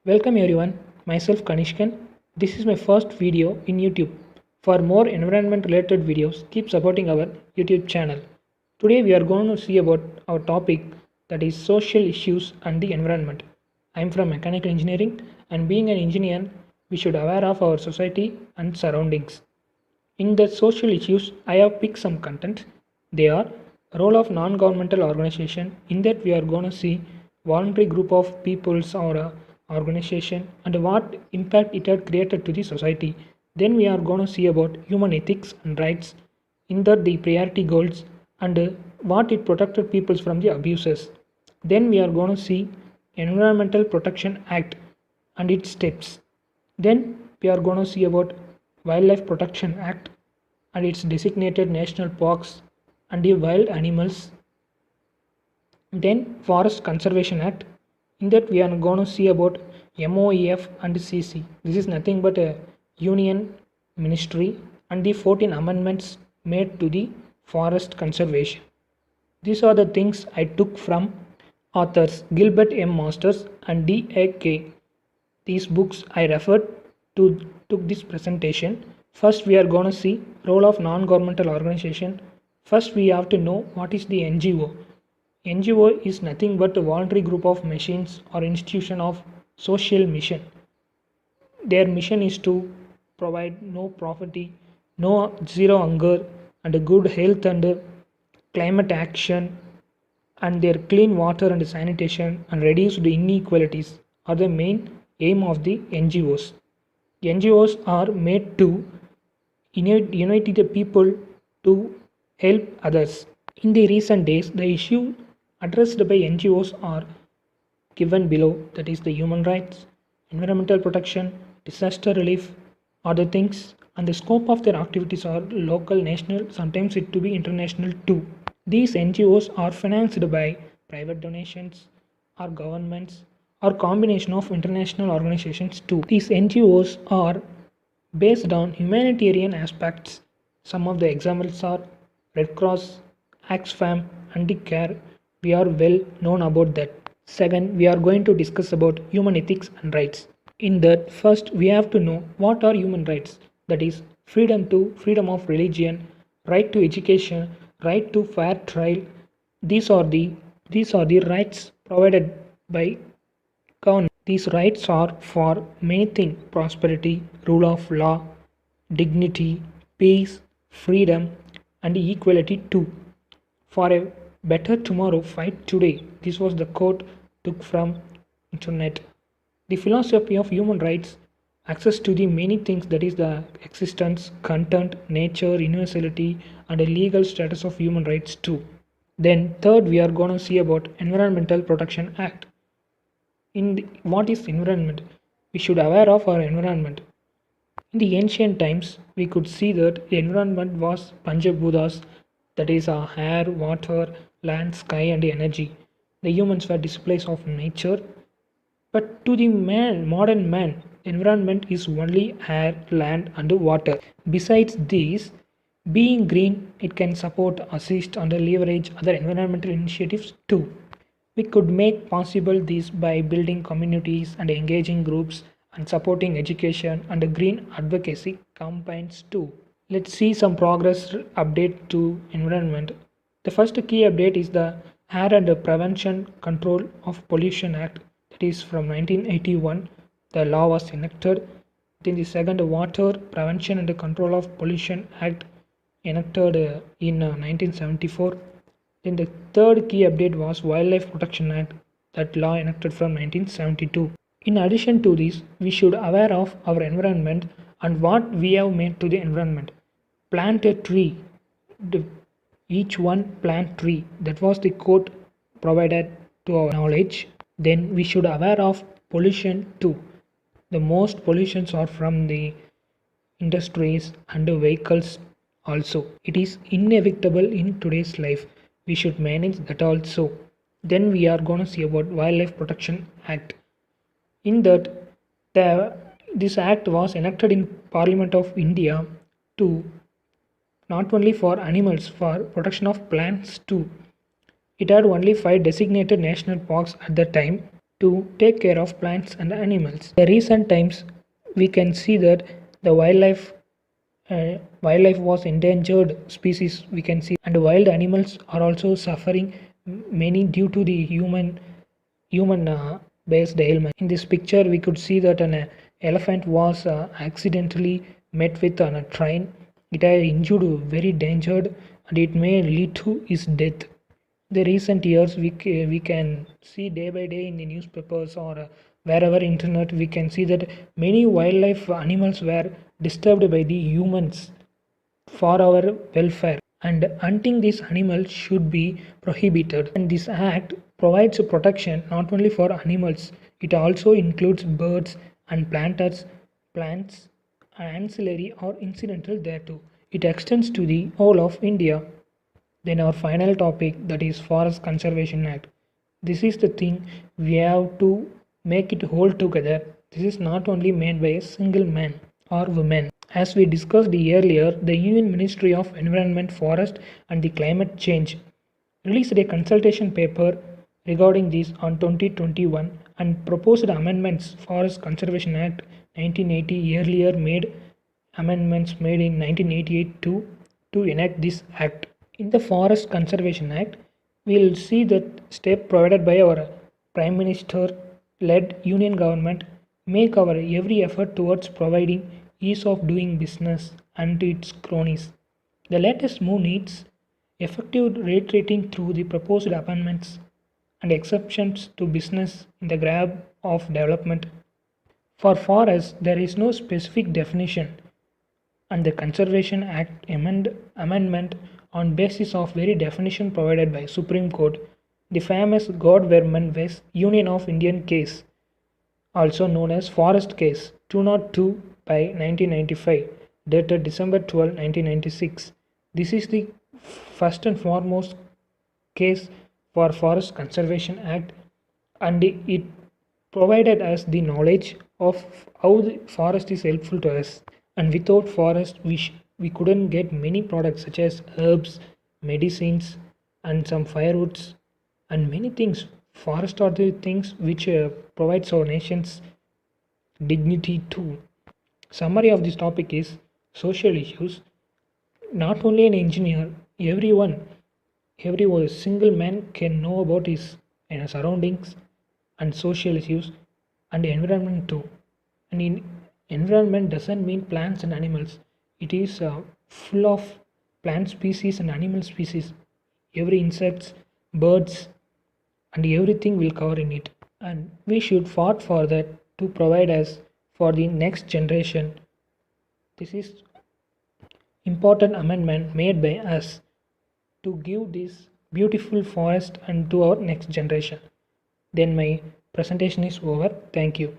Welcome everyone, myself Kanishkan. This is my first video in YouTube. For more environment related videos, keep supporting our YouTube channel. Today we are going to see about our topic that is social issues and the environment. I am from mechanical engineering and being an engineer, we should aware of our society and surroundings. In the social issues, I have picked some content. They are role of non-governmental organization. In that, we are going to see voluntary group of peoples or organization and what impact it had created to the society. Then we are going to see about human ethics and rights. In that, the priority goals and what it protected peoples from the abuses. Then we are going to see Environmental Protection Act and its steps. Then we are going to see about Wildlife Protection Act and its designated national parks and the wild animals. Then Forest Conservation Act. In that we are going to see about MOEF and CC. This is nothing but a union ministry and the 14 amendments made to the forest conservation. These are the things I took from authors Gilbert M. Masters and D.A.K. These books I referred to took this presentation. First, we are going to see role of non-governmental organization. First, we have to know what is the NGO. NGO is nothing but a voluntary group of machines or institution of social mission. Their mission is to provide no poverty, no zero hunger, and a good health and climate action, and their clean water and sanitation and reduce the inequalities are the main aim of the NGOs. NGOs are made to unite the people to help others. In the recent days, the issue addressed by NGOs are given below, that is the human rights, environmental protection, disaster relief, other things, and the scope of their activities are local, national, sometimes it to be international too. These NGOs are financed by private donations or governments or combination of international organizations too. These NGOs are based on humanitarian aspects. Some of the examples are Red Cross, Oxfam, and the CARE. We are well known about that. Second, we are going to discuss about human ethics and rights. In that, first we have to know what are human rights. That is freedom of religion, right to education, right to fair trial. These are the rights provided by government. These rights are for many things: prosperity, rule of law, dignity, peace, freedom, and equality too. For a better tomorrow, fight today. This was the quote took from internet. The philosophy of human rights, access to the many things, that is the existence, content, nature, universality, and a legal status of human rights too. Then third, we are going to see about Environmental Protection Act. What is environment? We should aware of our environment. In the ancient times, we could see that the environment was Panchabhutas, that is our air, water, land, sky, and energy. The humans were displays of nature, but to the modern man, environment is only air, land, and water. Besides these, being green, it can support, assist, and leverage other environmental initiatives too. We could make possible this by building communities and engaging groups and supporting education and green advocacy campaigns too. Let's see some progress update to environment. The first key update is the Air and Prevention Control of Pollution Act, that is from 1981. The law was enacted. Then the second Water Prevention and Control of Pollution Act enacted in 1974. Then the third key update was Wildlife Protection Act, that law enacted from 1972. In addition to this, we should aware of our environment and what we have made to the environment. Plant a tree. Each one plant tree. That was the quote provided to our knowledge. Then we should aware of pollution too. The most pollutions are from the industries and the vehicles also. It is inevitable in today's life. We should manage that also. Then we are going to see about Wildlife Protection Act. In that, this act was enacted in Parliament of India to not only for animals, for protection of plants too. It had only 5 designated national parks at the time. to take care of plants and animals. In recent times, we can see that the wildlife was endangered species. We can see, and wild animals are also suffering many due to the human based ailment. In this picture, we could see that an elephant was accidentally met with on a train. It had injured, very dangered, and it may lead to his death. The recent years, we can see day by day in the newspapers or wherever internet, we can see that many wildlife animals were disturbed by the humans for our welfare, and hunting these animals should be prohibited. And this act provides protection not only for animals, it also includes birds and plants ancillary or incidental thereto. It extends to the whole of India. Then our final topic, that is Forest Conservation Act. This is the thing we have to make it whole together. This is not only made by a single man or woman. As we discussed earlier, the Union Ministry of Environment, Forest and the Climate Change released a consultation paper regarding this on 2021 and proposed amendments. Forest Conservation Act 1980 earlier made amendments made in 1988 to enact this act. In the Forest Conservation Act, we will see that step provided by our Prime Minister led Union government make our every effort towards providing ease of doing business and to its cronies. The latest move needs effective rate rating through the proposed amendments and exceptions to business in the grab of development. For forests, there is no specific definition, and the Conservation Act amendment on basis of very definition provided by Supreme Court, the famous God Verman West Union of Indian case, also known as Forest Case 202 by 1995, dated December 12, 1996. This is the first and foremost case for Forest Conservation Act, and it provided us the knowledge of how the forest is helpful to us. And without forest, we couldn't get many products such as herbs, medicines, and some firewoods, and many things. Forest are the things which provides our nation's dignity too. Summary of this topic is social issues. Not only an engineer, every single man can know about his surroundings and social issues and environment too. And in environment doesn't mean plants and animals. It is full of plant species and animal species. Every insects, birds, and everything will cover in it. And we should fight for that to provide us for the next generation. This is important amendment made by us to give this beautiful forest and to our next generation. Then my presentation is over. Thank you.